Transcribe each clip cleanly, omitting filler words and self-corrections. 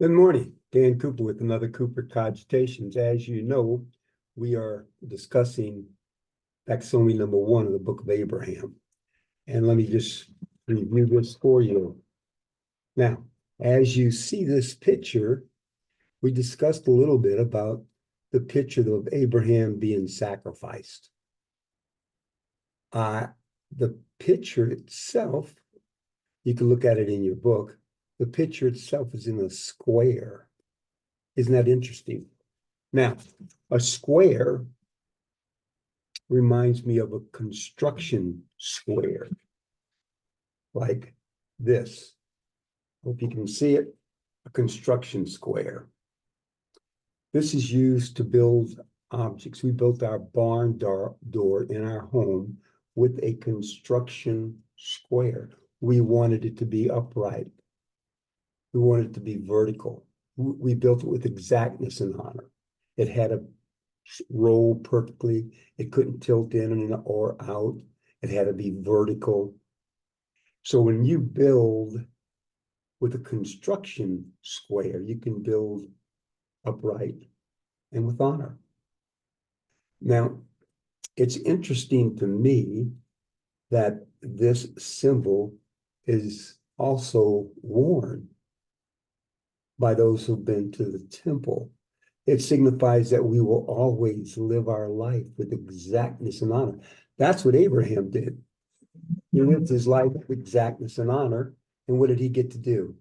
Good morning, Dan Cooper with another Cooper Cogitations. As you know, we are discussing Facsimile number 1 of the Book of Abraham. And let me just review this for you. Now, as you see this picture, we discussed a little bit about the picture of Abraham being sacrificed. The picture itself, you can look at it in your book, the picture itself is in a square. Isn't that interesting? Now, a square reminds me of a construction square, like this. Hope you can see it, a construction square. This is used to build objects. We built our barn door in our home with a construction square. We wanted it to be upright. We wanted it to be vertical. We built it with exactness and honor. It had to roll perfectly. It couldn't tilt in or out. It had to be vertical. So when you build with a construction square, you can build upright and with honor. Now, it's interesting to me that this symbol is also worn by those who've been to the temple. It signifies that we will always live our life with exactness and honor. That's what Abraham did. He lived his life with exactness and honor. And what did he get to do?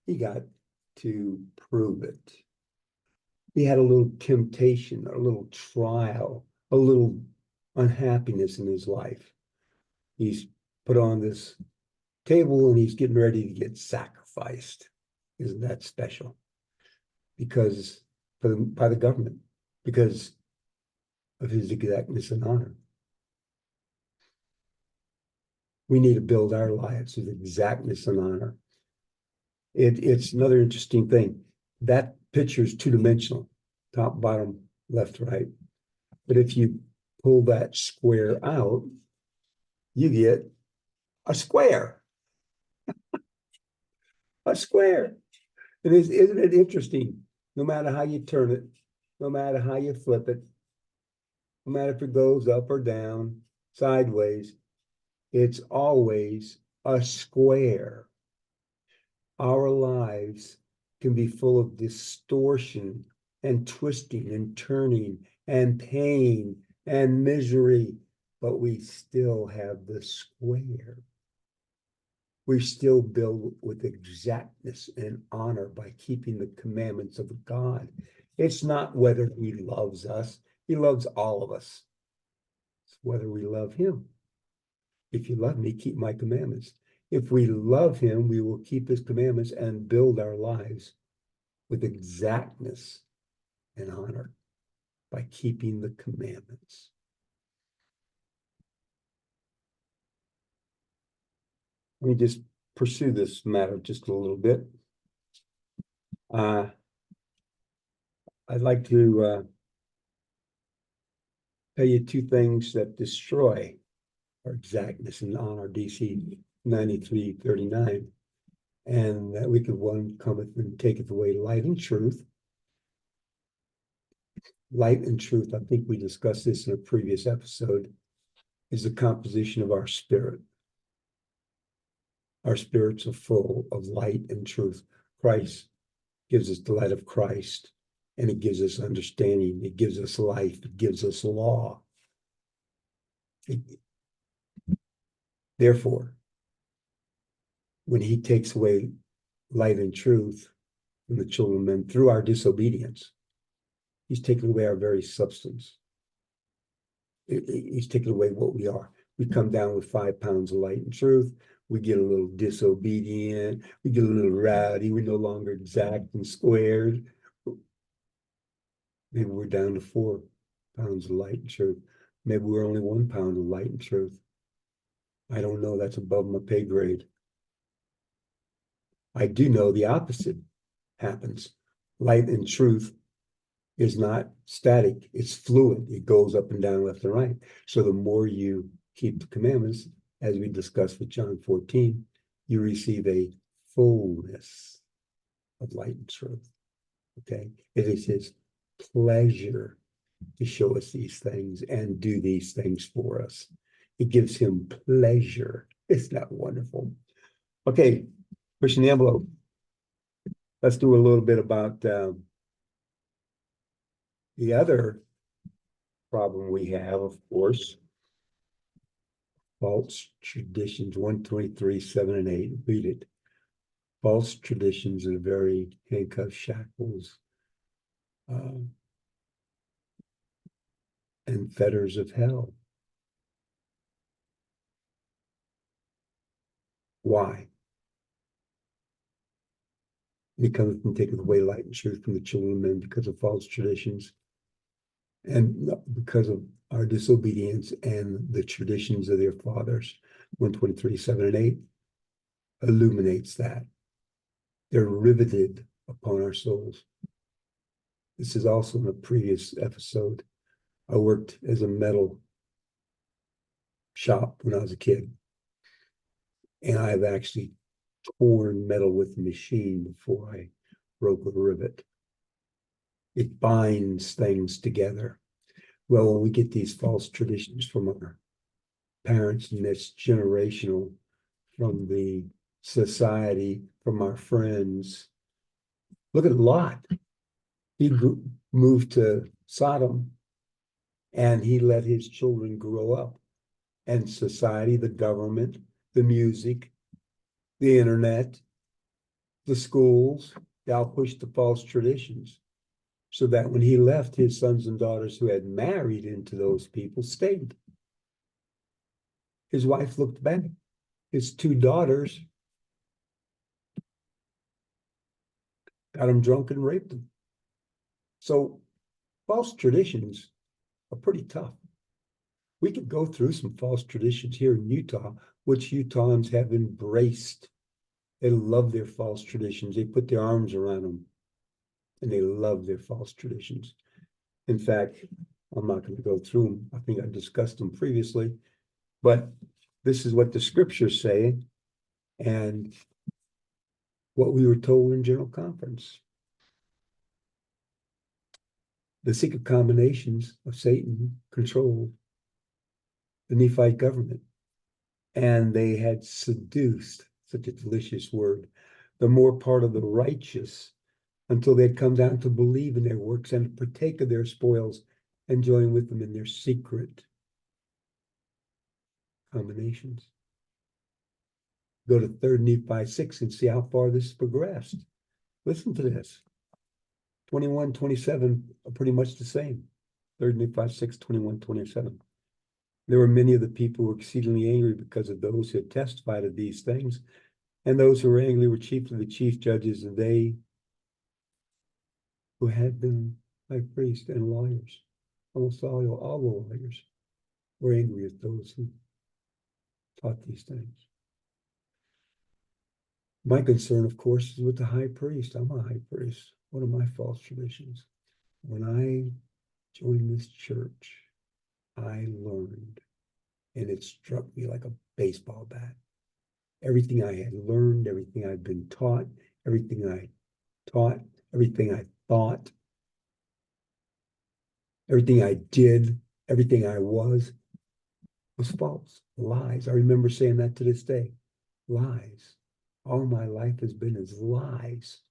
He got to prove it. He had a little temptation, a little trial, a little unhappiness in his life. He's put on this table and he's getting ready to get sacrificed. Isn't that special? Because by the government, because of his exactness and honor. We need to build our lives with exactness and honor. It's another interesting thing. That picture is two-dimensional, top, bottom, left, right. But if you pull that square out, you get a square. A square. And isn't it interesting? No matter how you turn it, no matter how you flip it, no matter if it goes up or down, sideways, it's always a square. Our lives can be full of distortion and twisting and turning and pain and misery, but we still have the square. We still build with exactness and honor by keeping the commandments of God. It's not whether he loves us. He loves all of us. It's whether we love him. If you love me, keep my commandments. If we love him, we will keep his commandments and build our lives with exactness and honor by keeping the commandments. Let me just pursue this matter just a little bit. I'd like to tell you two things that destroy our exactness and honor, DC 93:39. And that wicked one cometh and taketh away light and truth. Light and truth, I think we discussed this in a previous episode, is the composition of our spirit. Our spirits are full of light and truth. Christ gives us the light of Christ, and it gives us understanding. It gives us life. It gives us law. Therefore, when he takes away light and truth from the children of men through our disobedience, he's taken away our very substance. He's taken away what we are. We come down with 5 pounds of light and truth. We get a little disobedient. We get a little rowdy. We're no longer exact and squared. Maybe we're down to 4 pounds of light and truth. Maybe we're only 1 pound of light and truth. I don't know. That's above my pay grade. I do know the opposite happens. Light and truth is not static. It's fluid. It goes up and down, left and right. So the more you keep the commandments, as we discussed with John 14, you receive a fullness. of light and truth. Okay, it is his pleasure to show us these things and do these things for us. It gives him pleasure. Isn't that wonderful? Okay, pushing the envelope. Let's do a little bit about the other problem we have, of course. False traditions, 123, 7 and 8. Read it. False traditions are very handcuffs, shackles, and fetters of hell. Why? He cometh and taketh away light and truth from the children of men because of false traditions and because of our disobedience and the traditions of their fathers. 123, 7 and 8 illuminates that. They're riveted upon our souls. This is also in a previous episode. I worked as a metal shop when I was a kid. And I've actually torn metal with a machine before I broke a rivet. It binds things together. Well, when we get these false traditions from our parents, and that's generational, from the society, from our friends. Look at Lot. He moved to Sodom and he let his children grow up. And society, the government, the music, the internet, the schools, they all pushed the false traditions. So that when he left, his sons and daughters who had married into those people stayed. His wife looked back. His two daughters got him drunk and raped him. So false traditions are pretty tough. We could go through some false traditions here in Utah, which Utahns have embraced. They love their false traditions. They put their arms around them and they love their false traditions. In fact, I'm not going to go through them. I think I discussed them previously, but this is what the scriptures say and what we were told in General Conference. The secret combinations of Satan controlled the Nephite government, and they had seduced, such a delicious word, the more part of the righteous until they'd come down to believe in their works and partake of their spoils and join with them in their secret combinations. Go to 3 Nephi 6 and see how far this has progressed. Listen to this. 21, 27 are pretty much the same. 3 Nephi 6, 21, 27. There were many of the people who were exceedingly angry because of those who had testified of these things. And those who were angry were chiefly the chief judges, and they who had been high priests and lawyers. Almost all the lawyers were angry at those who taught these things. My concern, of course, is with the high priest. I'm a high priest. What are my false traditions? When I joined this church, I learned, and it struck me like a baseball bat. Everything I had learned, everything I'd been taught, everything I taught, everything I thought, everything I did, everything I was false, lies. I remember saying that to this day. Lies. All my life has been as lies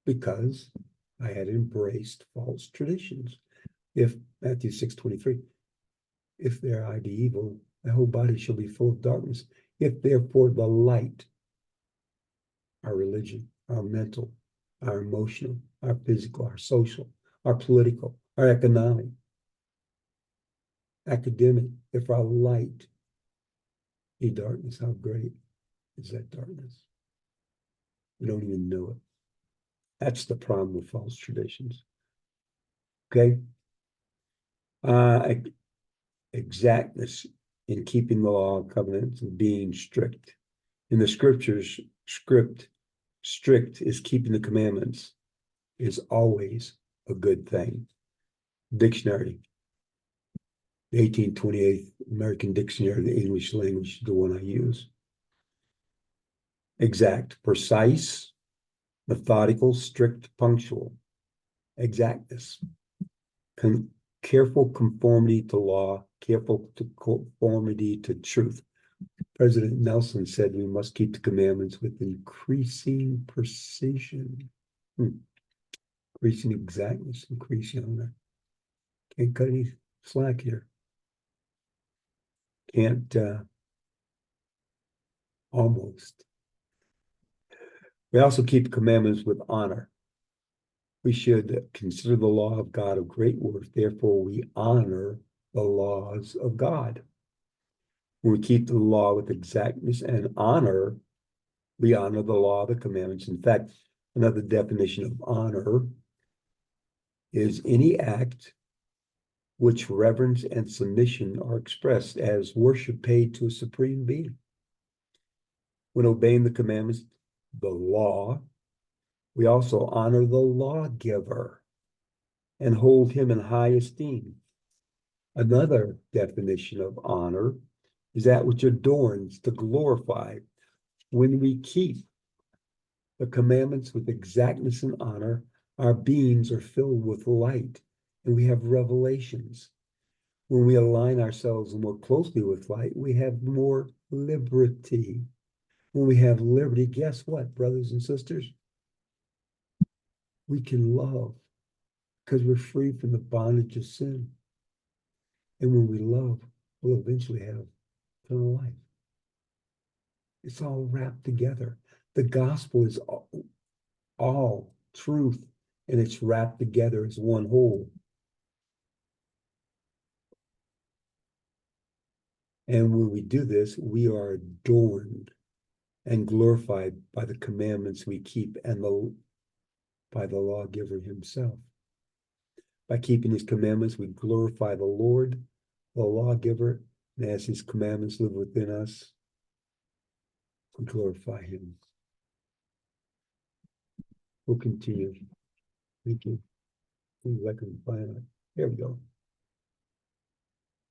because I had embraced false traditions. If Matthew 6:23, if their eye be evil, the whole body shall be full of darkness. If therefore the light, our religion, our mental, our emotional, our physical, our social, our political, our economic, academic, if our light be darkness, how great is that darkness? We don't even know it. That's the problem with false traditions. Okay? Exactness in keeping the law, covenants, and being strict. In the scriptures, strict is keeping the commandments, is always a good thing. Dictionary, the 1828 American Dictionary of the English language, the one I use. Exact, precise, methodical, strict, punctual, exactness, careful conformity to law, careful to conformity to truth. President Nelson said we must keep the commandments with increasing precision. Increasing exactness, increasing honor. Can't cut any slack here. Can't almost. We also keep commandments with honor. We should consider the law of God of great worth. Therefore, we honor the laws of God. When we keep the law with exactness and honor, we honor the law, the commandments. In fact, another definition of honor is any act which reverence and submission are expressed as worship paid to a supreme being. When obeying the commandments, the law, we also honor the lawgiver and hold him in high esteem. Another definition of honor is that which adorns, to glorify. When we keep the commandments with exactness and honor, our beings are filled with light and we have revelations. When we align ourselves more closely with light, we have more liberty. When we have liberty, guess what, brothers and sisters? We can love because we're free from the bondage of sin. And when we love, we'll eventually have eternal life. It's all wrapped together. The gospel is all truth, and it's wrapped together as one whole. And when we do this, we are adorned and glorified by the commandments we keep and by the lawgiver himself. By keeping his commandments, we glorify the Lord, the lawgiver, and as his commandments live within us, we glorify him. We'll continue. Thank you. I can find it. There we go.